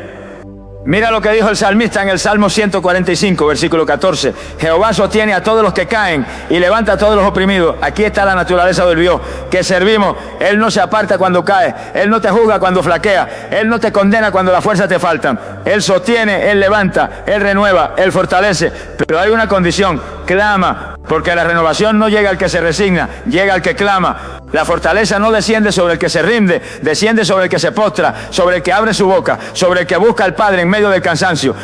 Mira lo que dijo el salmista en el Salmo 145, versículo 14. Jehová sostiene a todos los que caen y levanta a todos los oprimidos. Aquí está la naturaleza del Dios que servimos. Él no se aparta cuando cae, Él no te juzga cuando flaquea, Él no te condena cuando las fuerzas te faltan. Él sostiene, Él levanta, Él renueva, Él fortalece. Pero hay una condición: clama, porque la renovación no llega al que se resigna, llega al que clama. La fortaleza no desciende sobre el que se rinde, desciende sobre el que se postra, sobre el que abre su boca, sobre el que busca al Padre en medio del cansancio.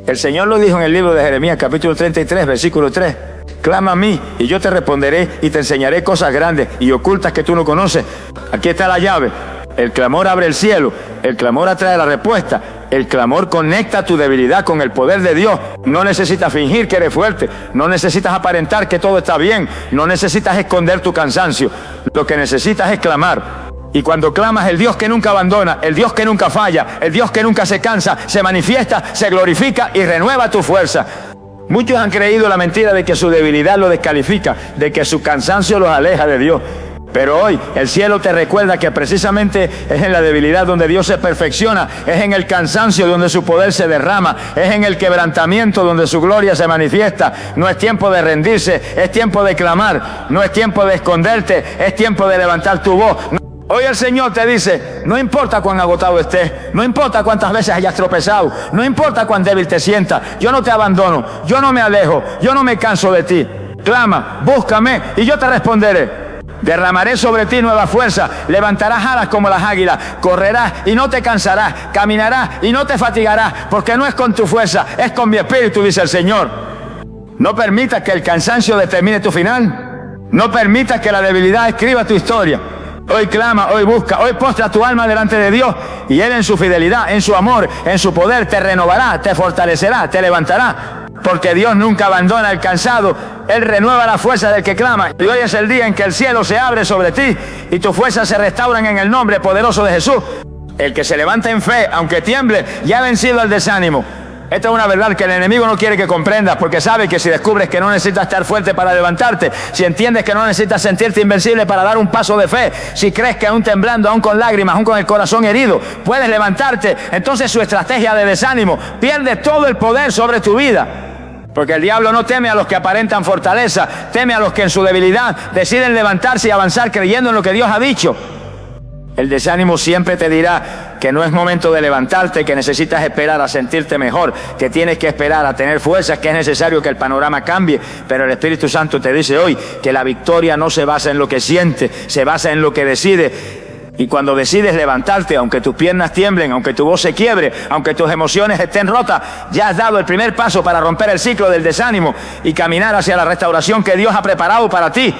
El Señor lo dijo en el libro de Jeremías, capítulo 33, versículo 3. Clama a mí y yo te responderé y te enseñaré cosas grandes y ocultas que tú no conoces. Aquí está la llave. El clamor abre el cielo, el clamor atrae la respuesta, el clamor conecta tu debilidad con el poder de Dios. No necesitas fingir que eres fuerte, no necesitas aparentar que todo está bien, no necesitas esconder tu cansancio. Lo que necesitas es clamar. Y cuando clamas, el Dios que nunca abandona, el Dios que nunca falla, el Dios que nunca se cansa, se manifiesta, se glorifica y renueva tu fuerza. Muchos han creído la mentira de que su debilidad lo descalifica, de que su cansancio los aleja de Dios. Pero hoy el cielo te recuerda que precisamente es en la debilidad donde Dios se perfecciona, es en el cansancio donde su poder se derrama, es en el quebrantamiento donde su gloria se manifiesta. No es tiempo de rendirse, es tiempo de clamar, no es tiempo de esconderte, es tiempo de levantar tu voz. Hoy el Señor te dice, no importa cuán agotado estés, no importa cuántas veces hayas tropezado, no importa cuán débil te sientas, yo no te abandono, yo no me alejo, yo no me canso de ti. Clama, búscame y yo te responderé. Derramaré sobre ti nueva fuerza, levantarás alas como las águilas, correrás y no te cansarás, caminarás y no te fatigarás, porque no es con tu fuerza, es con mi espíritu, dice el Señor. No permitas que el cansancio determine tu final, no permitas que la debilidad escriba tu historia. Hoy clama, hoy busca, hoy postra tu alma delante de Dios y Él en su fidelidad, en su amor, en su poder te renovará, te fortalecerá, te levantará. Porque Dios nunca abandona al cansado, Él renueva la fuerza del que clama. Y hoy es el día en que el cielo se abre sobre ti y tus fuerzas se restauran en el nombre poderoso de Jesús. El que se levanta en fe, aunque tiemble, ya ha vencido el desánimo. Esta es una verdad que el enemigo no quiere que comprendas, porque sabe que si descubres que no necesitas estar fuerte para levantarte, si entiendes que no necesitas sentirte invencible para dar un paso de fe, si crees que aún temblando, aún con lágrimas, aún con el corazón herido, puedes levantarte, entonces su estrategia de desánimo pierde todo el poder sobre tu vida. Porque el diablo no teme a los que aparentan fortaleza, teme a los que en su debilidad deciden levantarse y avanzar creyendo en lo que Dios ha dicho. El desánimo siempre te dirá que no es momento de levantarte, que necesitas esperar a sentirte mejor, que tienes que esperar a tener fuerzas, que es necesario que el panorama cambie. Pero el Espíritu Santo te dice hoy que la victoria no se basa en lo que sientes, se basa en lo que decides. Y cuando decides levantarte, aunque tus piernas tiemblen, aunque tu voz se quiebre, aunque tus emociones estén rotas, ya has dado el primer paso para romper el ciclo del desánimo y caminar hacia la restauración que Dios ha preparado para ti.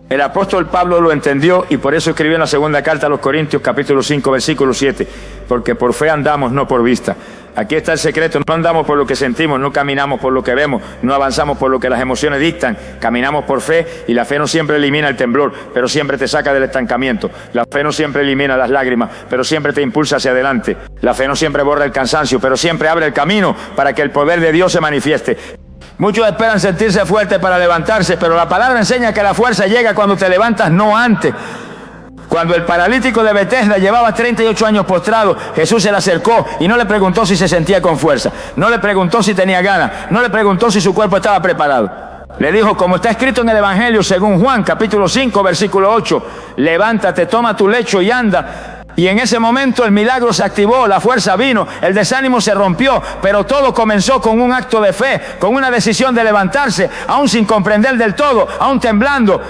El apóstol Pablo lo entendió y por eso escribió en la segunda carta a los Corintios, capítulo 5, versículo 7, porque por fe andamos, no por vista. Aquí está el secreto, no andamos por lo que sentimos, no caminamos por lo que vemos, no avanzamos por lo que las emociones dictan, caminamos por fe y la fe no siempre elimina el temblor, pero siempre te saca del estancamiento. La fe no siempre elimina las lágrimas, pero siempre te impulsa hacia adelante. La fe no siempre borra el cansancio, pero siempre abre el camino para que el poder de Dios se manifieste. Muchos esperan sentirse fuertes para levantarse, pero la palabra enseña que la fuerza llega cuando te levantas, no antes. Cuando el paralítico de Betesda llevaba 38 años postrado, Jesús se le acercó y no le preguntó si se sentía con fuerza, no le preguntó si tenía ganas, no le preguntó si su cuerpo estaba preparado. Le dijo, como está escrito en el Evangelio según Juan, capítulo 5, versículo 8, levántate, toma tu lecho y anda. Y en ese momento el milagro se activó, la fuerza vino, el desánimo se rompió, pero todo comenzó con un acto de fe, con una decisión de levantarse, aún sin comprender del todo, aún temblando.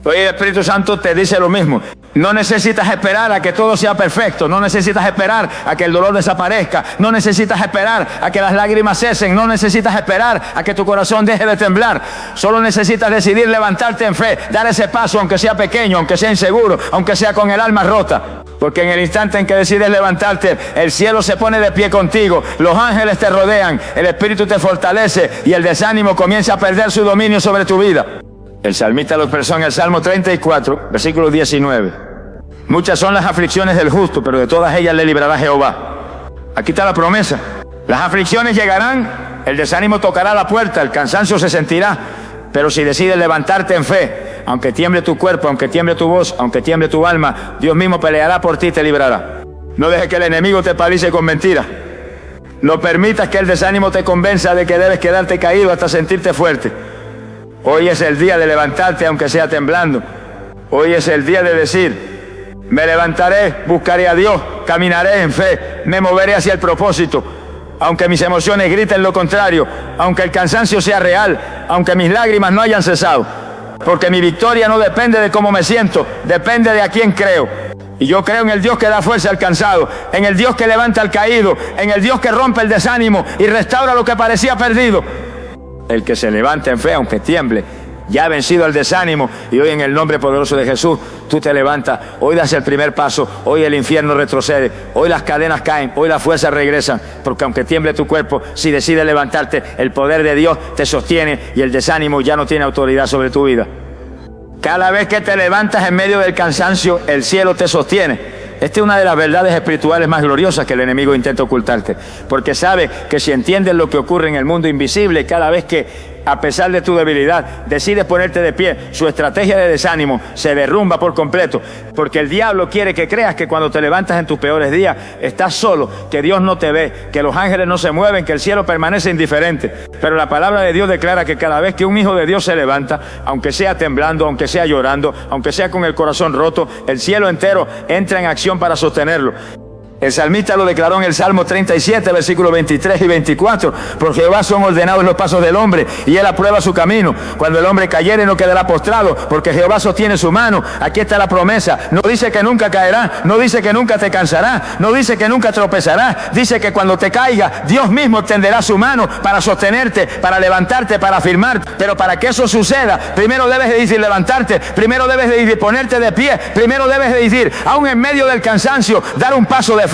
Hoy el Espíritu Santo te dice lo mismo. No necesitas esperar a que todo sea perfecto, no necesitas esperar a que el dolor desaparezca, no necesitas esperar a que las lágrimas cesen, no necesitas esperar a que tu corazón deje de temblar. Solo necesitas decidir levantarte en fe, dar ese paso aunque sea pequeño, aunque sea inseguro, aunque sea con el alma rota. Porque en el instante en que decides levantarte, el cielo se pone de pie contigo, los ángeles te rodean, el Espíritu te fortalece y el desánimo comienza a perder su dominio sobre tu vida. El salmista lo expresó en el Salmo 34, versículo 19. Muchas son las aflicciones del justo, pero de todas ellas le librará Jehová. Aquí está la promesa. Las aflicciones llegarán, el desánimo tocará la puerta, el cansancio se sentirá, pero si decides levantarte en fe, aunque tiemble tu cuerpo, aunque tiemble tu voz, aunque tiemble tu alma, Dios mismo peleará por ti y te librará. No dejes que el enemigo te paralice con mentiras. No permitas que el desánimo te convenza de que debes quedarte caído hasta sentirte fuerte. Hoy es el día de levantarte aunque sea temblando. Hoy es el día de decir, me levantaré, buscaré a Dios, caminaré en fe, me moveré hacia el propósito. Aunque mis emociones griten lo contrario, aunque el cansancio sea real, aunque mis lágrimas no hayan cesado. Porque mi victoria no depende de cómo me siento, depende de a quién creo. Y yo creo en el Dios que da fuerza al cansado, en el Dios que levanta al caído, en el Dios que rompe el desánimo y restaura lo que parecía perdido. El que se levanta en fe, aunque tiemble, ya ha vencido el desánimo y hoy en el nombre poderoso de Jesús, tú te levantas, hoy das el primer paso, hoy el infierno retrocede, hoy las cadenas caen, hoy las fuerzas regresan, porque aunque tiemble tu cuerpo, si decides levantarte, el poder de Dios te sostiene y el desánimo ya no tiene autoridad sobre tu vida. Cada vez que te levantas en medio del cansancio, el cielo te sostiene. Esta es una de las verdades espirituales más gloriosas que el enemigo intenta ocultarte, porque sabe que si entiendes lo que ocurre en el mundo invisible, cada vez que, a pesar de tu debilidad, decides ponerte de pie, su estrategia de desánimo se derrumba por completo, porque el diablo quiere que creas que cuando te levantas en tus peores días, estás solo, que Dios no te ve, que los ángeles no se mueven, que el cielo permanece indiferente. Pero la palabra de Dios declara que cada vez que un hijo de Dios se levanta, aunque sea temblando, aunque sea llorando, aunque sea con el corazón roto, el cielo entero entra en acción para sostenerlo. El salmista lo declaró en el Salmo 37, versículos 23 y 24. Por Jehová son ordenados los pasos del hombre, y él aprueba su camino. Cuando el hombre cayere no quedará postrado, porque Jehová sostiene su mano. Aquí está la promesa. No dice que nunca caerá, no dice que nunca te cansará, no dice que nunca tropezará. Dice que cuando te caiga, Dios mismo extenderá su mano para sostenerte, para levantarte, para afirmarte. Pero para que eso suceda, primero debes de decir levantarte, primero debes de decir ponerte de pie, primero debes de decir, aún en medio del cansancio, dar un paso de fe.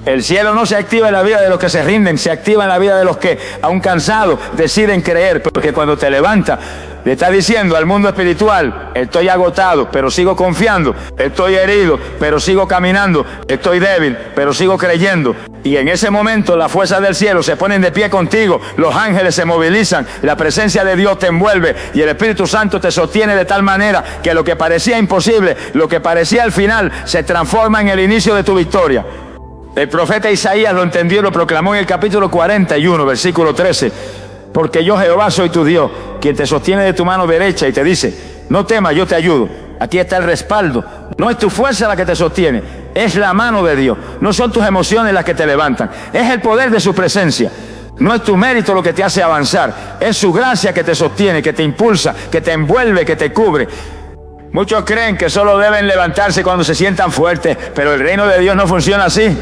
El cielo no se activa en la vida de los que se rinden, se activa en la vida de los que, aún cansados, deciden creer, porque cuando te levantas, le estás diciendo al mundo espiritual, estoy agotado, pero sigo confiando, estoy herido, pero sigo caminando, estoy débil, pero sigo creyendo. Y en ese momento las fuerzas del cielo se ponen de pie contigo, los ángeles se movilizan, la presencia de Dios te envuelve y el Espíritu Santo te sostiene de tal manera que lo que parecía imposible, lo que parecía al final, se transforma en el inicio de tu victoria. El profeta Isaías lo entendió y lo proclamó en el capítulo 41, versículo 13. Porque yo, Jehová, soy tu Dios, quien te sostiene de tu mano derecha y te dice, no temas, yo te ayudo. Aquí está el respaldo. No es tu fuerza la que te sostiene, es la mano de Dios. No son tus emociones las que te levantan, es el poder de su presencia. No es tu mérito lo que te hace avanzar, es su gracia que te sostiene, que te impulsa, que te envuelve, que te cubre. Muchos creen que solo deben levantarse cuando se sientan fuertes, pero el reino de Dios no funciona así.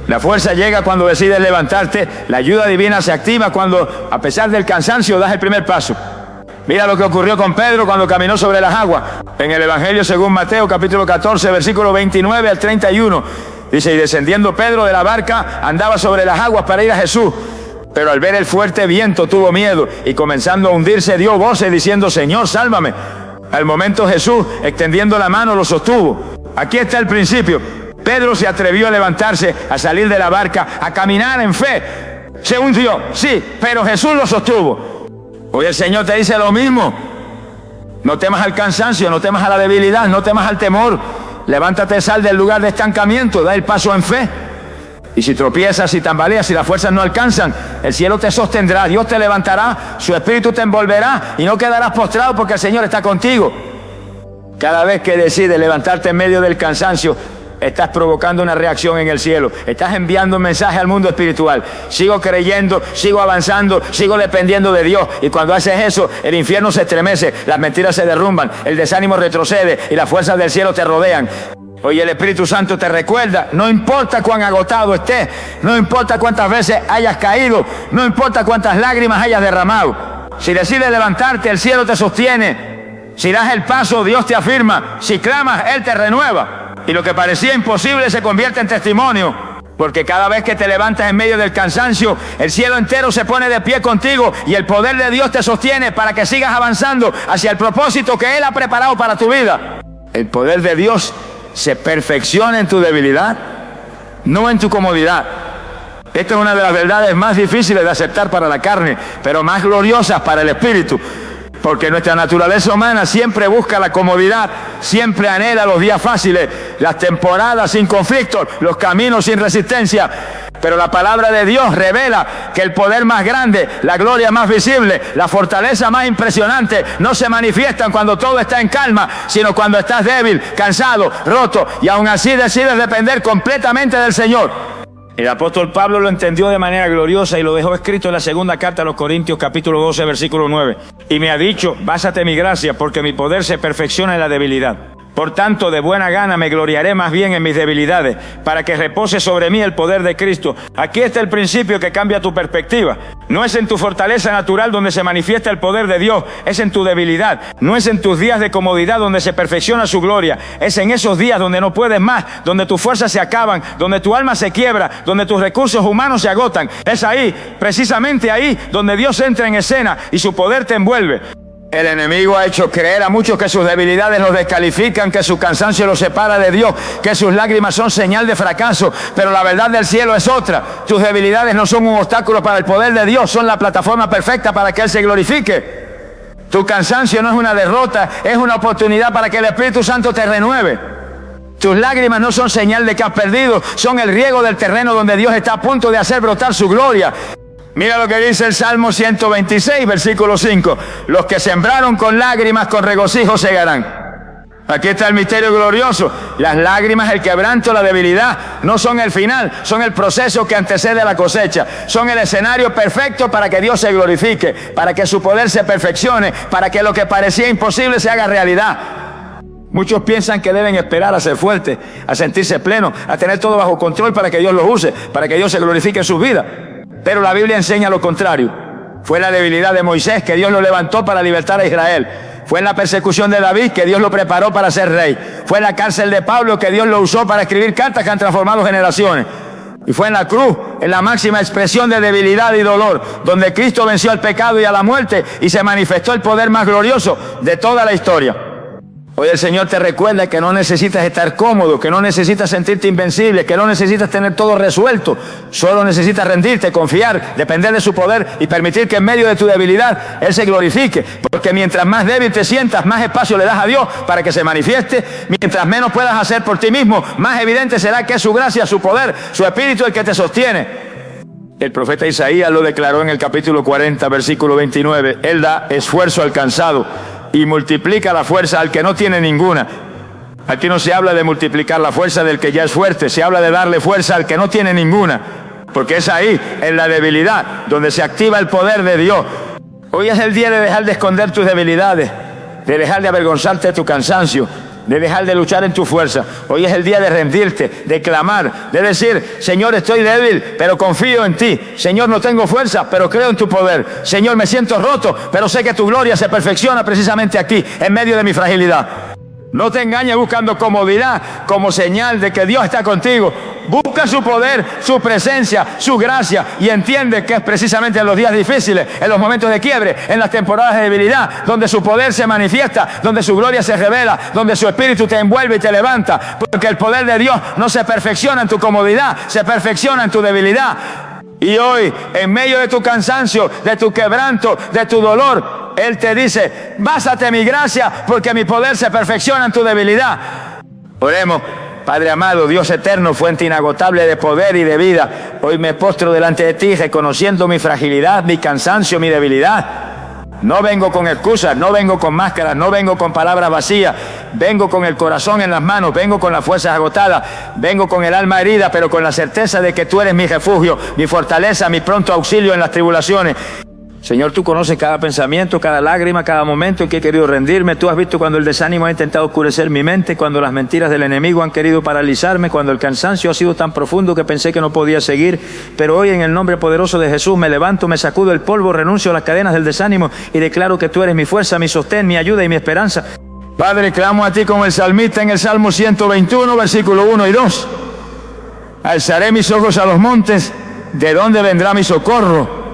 La fuerza llega cuando decides levantarte, la ayuda divina se activa cuando, a pesar del cansancio, das el primer paso. Mira lo que ocurrió con Pedro cuando caminó sobre las aguas. En el Evangelio según Mateo, capítulo 14, versículo 29 al 31. Dice, y descendiendo Pedro de la barca, andaba sobre las aguas para ir a Jesús. Pero al ver el fuerte viento tuvo miedo, y comenzando a hundirse dio voces diciendo, Señor, sálvame. Al momento Jesús, extendiendo la mano, lo sostuvo. Aquí está el principio. Pedro se atrevió a levantarse, a salir de la barca, a caminar en fe. Se hundió, sí, pero Jesús lo sostuvo. Hoy el Señor te dice lo mismo. No temas al cansancio, no temas a la debilidad, no temas al temor. Levántate, sal del lugar de estancamiento, da el paso en fe. Y si tropiezas, si tambaleas, si las fuerzas no alcanzan, el cielo te sostendrá, Dios te levantará, su espíritu te envolverá y no quedarás postrado porque el Señor está contigo. Cada vez que decides levantarte en medio del cansancio, estás provocando una reacción en el cielo. Estás enviando un mensaje al mundo espiritual. Sigo creyendo, sigo avanzando, sigo dependiendo de Dios. Y cuando haces eso, el infierno se estremece, las mentiras se derrumban, el desánimo retrocede y las fuerzas del cielo te rodean. Hoy el Espíritu Santo te recuerda, no importa cuán agotado estés, no importa cuántas veces hayas caído, no importa cuántas lágrimas hayas derramado. Si decides levantarte, el cielo te sostiene. Si das el paso, Dios te afirma. Si clamas, Él te renueva. Y lo que parecía imposible se convierte en testimonio. Porque cada vez que te levantas en medio del cansancio, el cielo entero se pone de pie contigo y el poder de Dios te sostiene para que sigas avanzando hacia el propósito que Él ha preparado para tu vida. El poder de Dios se perfecciona en tu debilidad, no en tu comodidad. Esta es una de las verdades más difíciles de aceptar para la carne, pero más gloriosas para el espíritu. Porque nuestra naturaleza humana siempre busca la comodidad, siempre anhela los días fáciles, las temporadas sin conflictos, los caminos sin resistencia. Pero la palabra de Dios revela que el poder más grande, la gloria más visible, la fortaleza más impresionante no se manifiestan cuando todo está en calma, sino cuando estás débil, cansado, roto y aún así decides depender completamente del Señor. El apóstol Pablo lo entendió de manera gloriosa y lo dejó escrito en la segunda carta a los Corintios, capítulo 12, versículo 9. Y me ha dicho, básate mi gracia, porque mi poder se perfecciona en la debilidad. Por tanto, de buena gana me gloriaré más bien en mis debilidades, para que repose sobre mí el poder de Cristo. Aquí está el principio que cambia tu perspectiva. No es en tu fortaleza natural donde se manifiesta el poder de Dios, es en tu debilidad. No es en tus días de comodidad donde se perfecciona su gloria, es en esos días donde no puedes más, donde tus fuerzas se acaban, donde tu alma se quiebra, donde tus recursos humanos se agotan. Es ahí, precisamente ahí, donde Dios entra en escena y su poder te envuelve. El enemigo ha hecho creer a muchos que sus debilidades los descalifican, que su cansancio los separa de Dios, que sus lágrimas son señal de fracaso. Pero la verdad del cielo es otra. Tus debilidades no son un obstáculo para el poder de Dios, son la plataforma perfecta para que Él se glorifique. Tu cansancio no es una derrota, es una oportunidad para que el Espíritu Santo te renueve. Tus lágrimas no son señal de que has perdido, son el riego del terreno donde Dios está a punto de hacer brotar su gloria. Mira lo que dice el Salmo 126, versículo 5. Los que sembraron con lágrimas, con regocijo segarán. Aquí está el misterio glorioso. Las lágrimas, el quebranto, la debilidad, no son el final, son el proceso que antecede a la cosecha. Son el escenario perfecto para que Dios se glorifique, para que su poder se perfeccione, para que lo que parecía imposible se haga realidad. Muchos piensan que deben esperar a ser fuertes, a sentirse plenos, a tener todo bajo control para que Dios los use, para que Dios se glorifique en sus vidas. Pero la Biblia enseña lo contrario. Fue la debilidad de Moisés que Dios lo levantó para libertar a Israel. Fue en la persecución de David que Dios lo preparó para ser rey. Fue en la cárcel de Pablo que Dios lo usó para escribir cartas que han transformado generaciones. Y fue en la cruz, en la máxima expresión de debilidad y dolor, donde Cristo venció al pecado y a la muerte y se manifestó el poder más glorioso de toda la historia. Hoy el Señor te recuerda que no necesitas estar cómodo, que no necesitas sentirte invencible, que no necesitas tener todo resuelto. Solo necesitas rendirte, confiar, depender de su poder y permitir que en medio de tu debilidad Él se glorifique. Porque mientras más débil te sientas, más espacio le das a Dios para que se manifieste. Mientras menos puedas hacer por ti mismo, más evidente será que es su gracia, su poder, su espíritu el que te sostiene. El profeta Isaías lo declaró en el capítulo 40, versículo 29. Él da esfuerzo al cansado y multiplica la fuerza al que no tiene ninguna. Aquí no se habla de multiplicar la fuerza del que ya es fuerte, se habla de darle fuerza al que no tiene ninguna, porque es ahí, en la debilidad, donde se activa el poder de Dios. Hoy es el día de dejar de esconder tus debilidades, de dejar de avergonzarte de tu cansancio, de dejar de luchar en tu fuerza. Hoy es el día de rendirte, de clamar, de decir: Señor, estoy débil, pero confío en ti. Señor, no tengo fuerza, pero creo en tu poder. Señor, me siento roto, pero sé que tu gloria se perfecciona precisamente aquí, en medio de mi fragilidad. No te engañes buscando comodidad como señal de que Dios está contigo. Busca su poder, su presencia, su gracia y entiende que es precisamente en los días difíciles, en los momentos de quiebre, en las temporadas de debilidad, donde su poder se manifiesta, donde su gloria se revela, donde su espíritu te envuelve y te levanta. Porque el poder de Dios no se perfecciona en tu comodidad, se perfecciona en tu debilidad. Y hoy, en medio de tu cansancio, de tu quebranto, de tu dolor, Él te dice: básate mi gracia, porque mi poder se perfecciona en tu debilidad. Oremos. Padre amado, Dios eterno, fuente inagotable de poder y de vida, hoy me postro delante de ti reconociendo mi fragilidad, mi cansancio, mi debilidad. No vengo con excusas, no vengo con máscaras, no vengo con palabras vacías. Vengo con el corazón en las manos, vengo con las fuerzas agotadas, vengo con el alma herida, pero con la certeza de que tú eres mi refugio, mi fortaleza, mi pronto auxilio en las tribulaciones. Señor, tú conoces cada pensamiento, cada lágrima, cada momento en que he querido rendirme. Tú has visto cuando el desánimo ha intentado oscurecer mi mente, cuando las mentiras del enemigo han querido paralizarme, cuando el cansancio ha sido tan profundo que pensé que no podía seguir. Pero hoy, en el nombre poderoso de Jesús, me levanto, me sacudo el polvo, renuncio a las cadenas del desánimo y declaro que tú eres mi fuerza, mi sostén, mi ayuda y mi esperanza. Padre, clamo a ti como el salmista en el Salmo 121, versículo 1 y 2. Alzaré mis ojos a los montes, ¿de dónde vendrá mi socorro?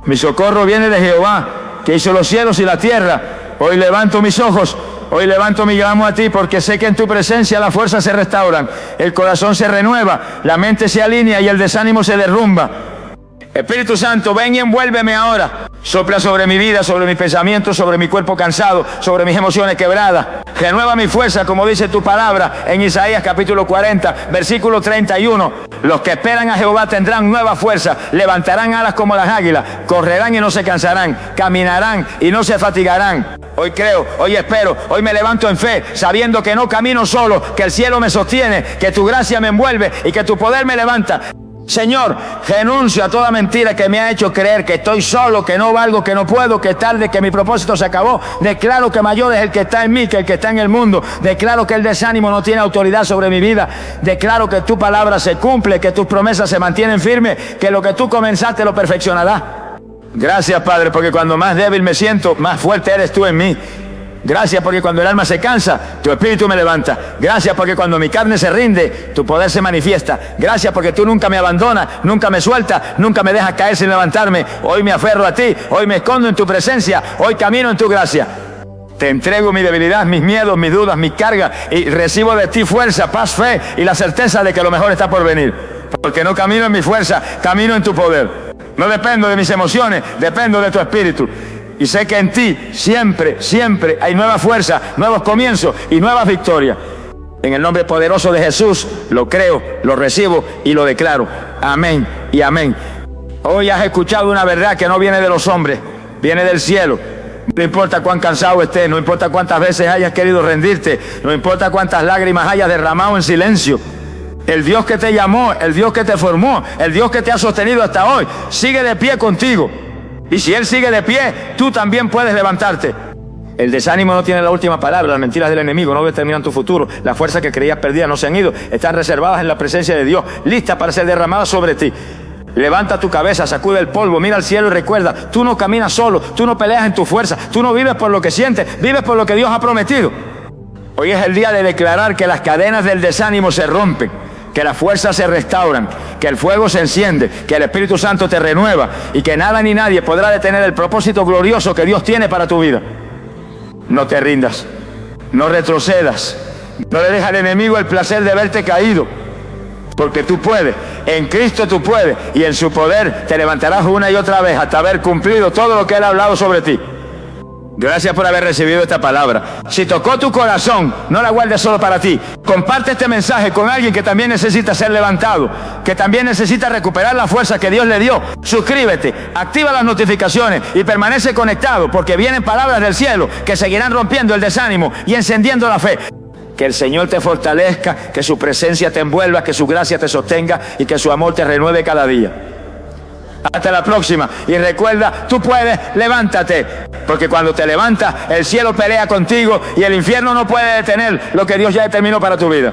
Mi socorro viene de Jehová, que hizo los cielos y la tierra. Hoy levanto mis ojos, hoy levanto mi clamo a ti, porque sé que en tu presencia las fuerzas se restauran, el corazón se renueva, la mente se alinea y el desánimo se derrumba. Espíritu Santo, ven y envuélveme ahora. Sopla sobre mi vida, sobre mis pensamientos, sobre mi cuerpo cansado, sobre mis emociones quebradas. Renueva mi fuerza, como dice tu palabra en Isaías capítulo 40, versículo 31. Los que esperan a Jehová tendrán nueva fuerza, levantarán alas como las águilas, correrán y no se cansarán, caminarán y no se fatigarán. Hoy creo, hoy espero, hoy me levanto en fe, sabiendo que no camino solo, que el cielo me sostiene, que tu gracia me envuelve y que tu poder me levanta. Señor, renuncio a toda mentira que me ha hecho creer que estoy solo, que no valgo, que no puedo, que es tarde, que mi propósito se acabó. Declaro que mayor es el que está en mí que el que está en el mundo. Declaro que el desánimo no tiene autoridad sobre mi vida. Declaro que tu palabra se cumple, que tus promesas se mantienen firmes, que lo que tú comenzaste lo perfeccionarás. Gracias, Padre, porque cuando más débil me siento, más fuerte eres tú en mí. Gracias porque cuando el alma se cansa, tu espíritu me levanta. Gracias porque cuando mi carne se rinde, tu poder se manifiesta. Gracias porque tú nunca me abandonas, nunca me sueltas, nunca me dejas caer sin levantarme. Hoy me aferro a ti, hoy me escondo en tu presencia, hoy camino en tu gracia. Te entrego mi debilidad, mis miedos, mis dudas, mis cargas y recibo de ti fuerza, paz, fe y la certeza de que lo mejor está por venir. Porque no camino en mi fuerza, camino en tu poder. No dependo de mis emociones, dependo de tu espíritu. Y sé que en ti siempre, siempre hay nueva fuerza, nuevos comienzos y nuevas victorias. En el nombre poderoso de Jesús lo creo, lo recibo y lo declaro. Amén y amén. Hoy has escuchado una verdad que no viene de los hombres, viene del cielo. No importa cuán cansado estés, no importa cuántas veces hayas querido rendirte, no importa cuántas lágrimas hayas derramado en silencio. El Dios que te llamó, el Dios que te formó, el Dios que te ha sostenido hasta hoy, sigue de pie contigo. Y si Él sigue de pie, tú también puedes levantarte. El desánimo no tiene la última palabra, las mentiras del enemigo no determinan tu futuro. Las fuerzas que creías perdidas no se han ido, están reservadas en la presencia de Dios, listas para ser derramadas sobre ti. Levanta tu cabeza, sacude el polvo, mira al cielo y recuerda, tú no caminas solo, tú no peleas en tu fuerza, tú no vives por lo que sientes, vives por lo que Dios ha prometido. Hoy es el día de declarar que las cadenas del desánimo se rompen, que las fuerzas se restauran, que el fuego se enciende, que el Espíritu Santo te renueva y que nada ni nadie podrá detener el propósito glorioso que Dios tiene para tu vida. No te rindas, no retrocedas, no le dejes al enemigo el placer de verte caído, porque tú puedes, en Cristo tú puedes, y en su poder te levantarás una y otra vez hasta haber cumplido todo lo que Él ha hablado sobre ti. Gracias por haber recibido esta palabra. Si tocó tu corazón, no la guardes solo para ti. Comparte este mensaje con alguien que también necesita ser levantado, que también necesita recuperar la fuerza que Dios le dio. Suscríbete, activa las notificaciones y permanece conectado, porque vienen palabras del cielo que seguirán rompiendo el desánimo y encendiendo la fe. Que el Señor te fortalezca, que su presencia te envuelva, que su gracia te sostenga y que su amor te renueve cada día. Hasta la próxima. Y recuerda, tú puedes, levántate. Porque cuando te levantas, el cielo pelea contigo y el infierno no puede detener lo que Dios ya determinó para tu vida.